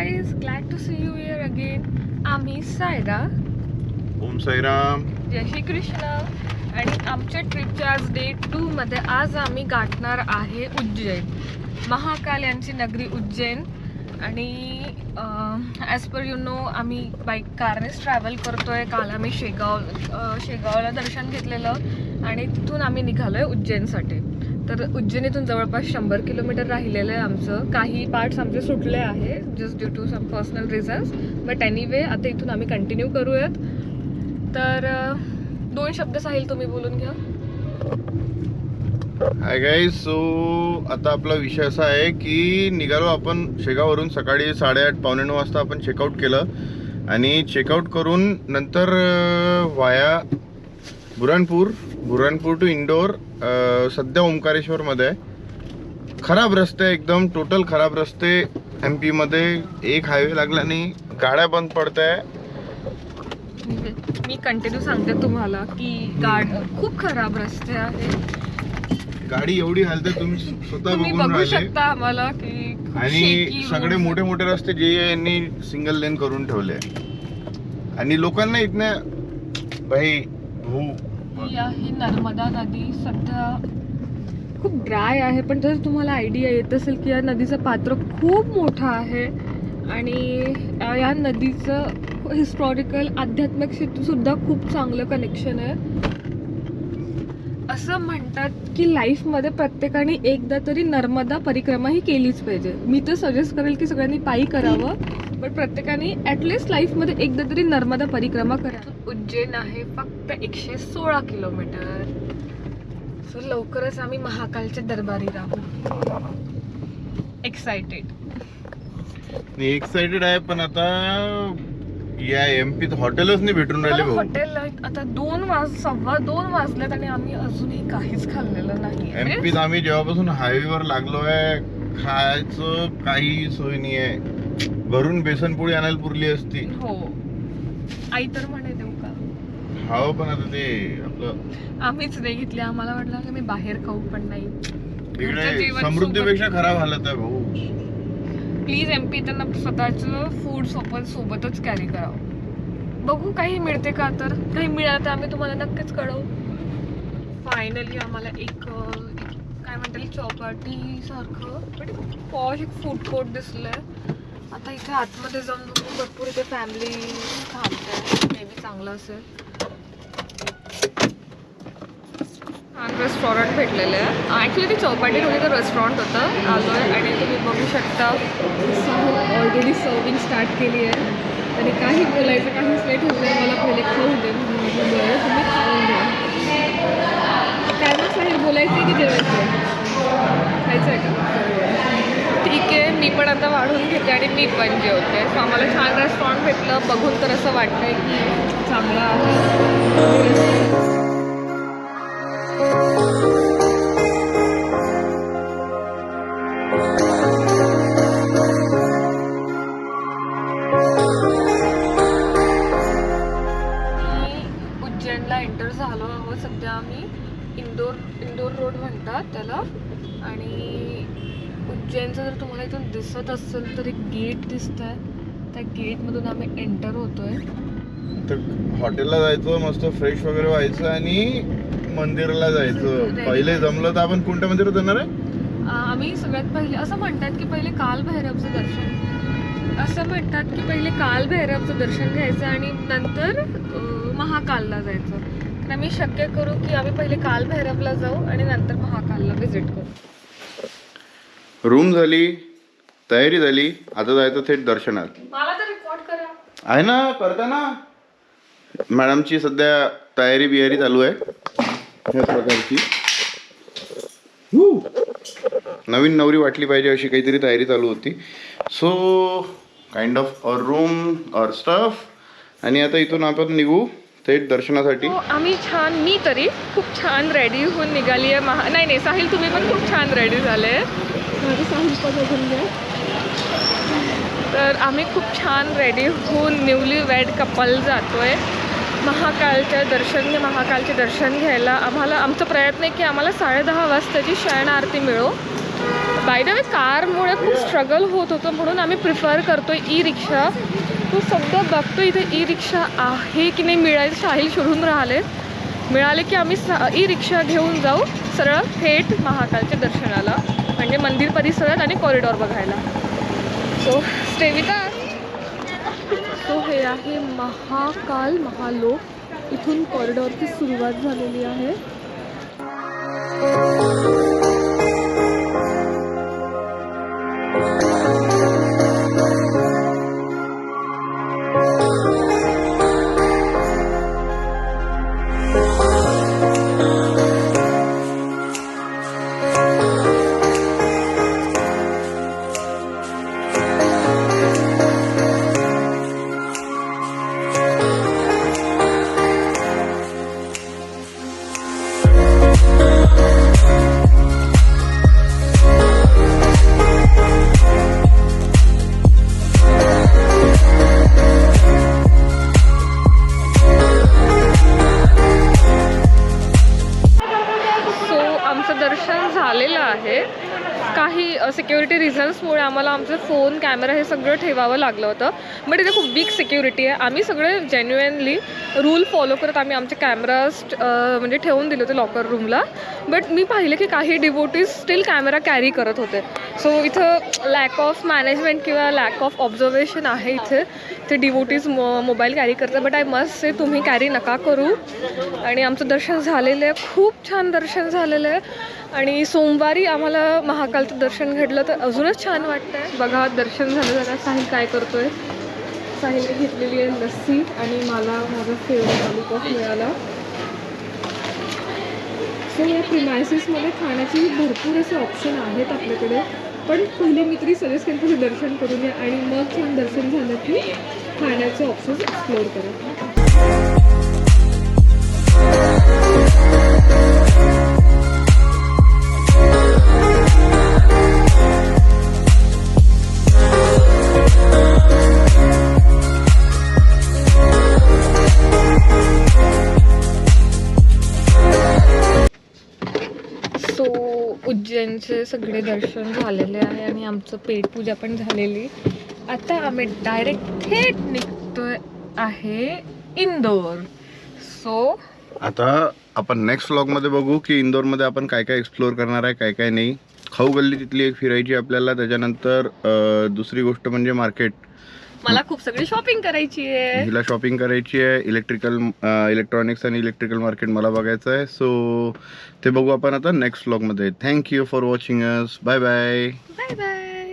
guys, glad to see you here again. आम्ही सायरा. ओम साईराम. जय श्री कृष्ण. आणि आमच्या ट्रिपच्या आज डे 2 मध्ये आज आम्ही गाठणार आहे उज्जैन, महाकाल यांची नगरी उज्जैन. आणि ॲज पर यू नो आम्ही बाईक कारनेच ट्रॅव्हल करतोय. काल आम्ही शेगावला दर्शन घेतलेलं आणि तिथून आम्ही निघालोय उज्जैनसाठी. तर उज्जैनीतून जवळपास 100 किलोमीटर राहिलेलं आहे आमचं. काही पार्ट्स आमचे सुटले आहे just due to some personal reasons, but anyway आता इथून आम्ही कंटिन्यू करूयात. तर 2 शब्द साहिल तुम्ही बोलून घ्या. हाय गाईज, सो आता आपला विषय असा आहे की निघालो आपण शेगाववरून सकाळी 8:30 पावणे 9 वाजता आपण चेकआउट केलं. आणि चेकआउट करून नंतर वाया बुऱ्हाणपूर टू इंदोर. सध्या ओंकारेश्वरमध्ये आहे. खराब रस्ते, एकदम टोटल खराब रस्ते. MP मध्ये एक हायवे लागला नाही, गाड्या बंद पडत आहे. मी कंटिन्यू सांगते तुम्हाला की खूप खराब रस्ते आहेत. गाडी एवढी हालते तुम्ही स्वतः बघू शकता आम्हाला की. आणि सगळे मोठे मोठे रस्ते जे यांनी सिंगल लेन करून ठेवले. आणि लोकांना इथने भाई ही आहे नर्मदा नदी. सध्या खूप ड्राय आहे, पण जर तुम्हाला आयडिया येत असेल की या नदीचं पात्र खूप मोठं आहे. आणि या नदीचं हिस्टॉरिकल आध्यात्मिक सुद्धा खूप चांगलं कनेक्शन आहे. असं म्हणतात की लाईफमध्ये प्रत्येकाने एकदा तरी नर्मदा परिक्रमा ही केलीच पाहिजे. मी तर सजेस्ट करेल की सगळ्यांनी पायी करावं, बट प्रत्येकाने ॲटलिस्ट लाईफमध्ये एकदा तरी नर्मदा परिक्रमा करा. उज्जैन आहे फक्त 116 किलोमीटर. सो लवकरच आम्ही महाकालच्या दरबारी राहू. एक्साइटेड आहे, पण आता या MP हॉटेलच नाही भेटून राहिले भाऊ. हॉटेल आता 2:15 वाजलेत आणि आम्ही अजूनही काहीच खाल्लेलं नाही. MP आम्ही जेव्हापासून हायवेवर लागलोय खायचं काही सोय नाही आहे. घरून बेसनपोळी आणायला पुरली असती. हो, आई तर म्हणे देऊ का. हो, पण आता ते आपलं आम्हीच नाही घेतली. आम्हाला वाटलं की मी बाहेर खाऊ, पण नाही. इकडे समृद्धीपेक्षा खराब हालत आहे भाऊ. प्लीज MP त्यांना स्वतःचं फूड सोबतच कॅरी करावं. बघू काही मिळते का. तर काही मिळालं तर आम्ही तुम्हाला नक्कीच कळवू. फायनली आम्हाला एक काय म्हणता येईल चौपाटी सारखं पॉश एक फूड कोर्ट दिसलंय. आता इथे आतमध्ये जाऊन बघू. भरपूर इथे फॅमिली थांबते. मे बी चांगलं असेल. रेस्टॉरंट भेटलेलं आहे. ॲक्च्युली ती चौपाटी रोडीचं रेस्टॉरंट होतं. आलो आहे आणि तुम्ही बघू शकता ऑलरेडी सर्विंग स्टार्ट केली आहे. आणि काही बोलायचं काहीच नाही ठेवलं आहे. मला पहिले खाऊ दे म्हणून बरं तुम्ही खाऊन द्या. काय मग साहेब बोलायचं आहे की जेवायचं आहे? खायचं आहे का? ठीक आहे, मी पण आता वाढून घेते आणि मी पण जेवते. सो आम्हाला छान रेस्टॉरंट भेटलं. बघून तर असं वाटतंय की चांगलं आहे. उज्जैनला एंटर झालो आहोत. सध्या आम्ही इंदोर रोड म्हणतात त्याला. आणि उज्जैनचं जर तुम्हाला इथून दिसत असेल तर एक गेट दिसतंय. त्या गेटमधून आम्ही एंटर होतोय. तर हॉटेलला जायचं, मस्त फ्रेश वगैरे व्हायचं आणि मंदिराला जायचं. पहिले जमलं तर आपण कोणत्या मंदिरात जाणार आहे? आम्ही सगळ्यात पहिले असं म्हणतात की पहिले काल भैरवचं दर्शन घ्यायचं आणि नंतर महाकालला जायचं. तर आम्ही शक्य करू की आम्ही पहिले काल भैरवला जाऊ आणि नंतर महाकालला व्हिजिट करू. रूम झाली, तयारी झाली, आता जायचं थेट दर्शनात. मला तर रेकॉर्ड करा. आहे ना, करता ना. मॅडमची सध्या तयारी बियारी चालू आहे ह्या प्रकारची. नवीन नवरी वाटली पाहिजे अशी काहीतरी तयारी चालू होती. So kind of a room और स्टफ. आणि आता इथून आपण निघू थेट दर्शनासाठी. मी तरी खूप छान रेडी होऊन निघाली आहे. नाही साहिल, तुम्ही पण खूप छान रेडी झाले. तर आम्ही खूप छान रेडी होऊन न्यूली वेड कपल जातोय महाकालचे दर्शन घ्यायला. आमचा प्रयत्न आहे की आम्हाला 10:30 वाजताची शयन आरती मिळो. बाय बाय द वे कारमुळे खूप स्ट्रगल होत होतं म्हणून आम्ही प्रिफर करतोय ई रिक्षा. तो सध्या बघतो इथे ई रिक्षा आहे की नाही, मिळायचं शाहील शोधून राहिले. मिळाले की आम्ही ई रिक्षा घेऊन जाऊ सरळ थेट महाकालच्या दर्शनाला, म्हणजे मंदिर परिसरात आणि कॉरिडॉर बघायला. So stay with us. So हे आहे महाकाल महालोक. इथून कॉरिडॉरची सुरुवात झालेली आहे. दर्शन झालेलं आहे. काही सिक्युरिटी रिझन्समुळे आम्हाला आमचं फोन कॅमेरा हे सगळं ठेवावं लागलं होतं. बट इथे खूप बिग सिक्युरिटी आहे. आम्ही सगळे जेन्युइनली रूल फॉलो करत आम्ही आमचे कॅमेराज म्हणजे ठेवून दिले होते लॉकर रूमला. बट मी पाहिलं की काही डिवोटीज स्टील कॅमेरा कॅरी करत होते. सो इथं लॅक ऑफ मॅनेजमेंट किंवा लॅक ऑफ ऑब्झर्वेशन आहे. इथे डिवोटीज मोबाईल कॅरी करतात. बट आय मस्ट से तुम्ही कॅरी नका करू. आणि आमचं दर्शन झालेलं आहे, खूप छान दर्शन झालेलं आहे. आणि सोमवारी आम्हाला महाकालचं दर्शन घडलं तर अजूनच छान वाटतं आहे. बघा दर्शन झालं जरा. साहिल काय करतोय? साहिलने घेतलेली आहे लस्सी आणि मला माझा फेवरेट लॉलीपॉप मिळाला. सो या प्रिमायसिसमध्ये खाण्याचे भरपूर असे ऑप्शन आहेत आपल्याकडे. पण पहिले मी तरी सजेस्ट केलं की दर्शन करून या आणि मग छान दर्शन झालं की खाण्याचे ऑप्शन्स एक्सप्लोअर करा. उज्जैनचे सगळे दर्शन झालेले आहे आणि आमचं पेटपूजा पण झालेली. आता आम्ही डायरेक्ट थेट निघतोय आहे इंदोर. सो आता आपण नेक्स्ट व्लॉगमध्ये बघू की इंदोरमध्ये आपण काय काय एक्सप्लोअर करणार आहे, काय काय नाही. खाऊ गल्ली तिथली एक फिरायची आपल्याला. त्याच्यानंतर दुसरी गोष्ट म्हणजे मार्केट. मला खूप सगळी शॉपिंग करायची आहे. हिला शॉपिंग करायची आहे. इलेक्ट्रॉनिक्स आणि इलेक्ट्रिकल मार्केट मला बघायचं आहे. सो ते बघू आपण आता नेक्स्ट व्लॉगमध्ये. Thank you for watching us. Bye bye. Bye bye.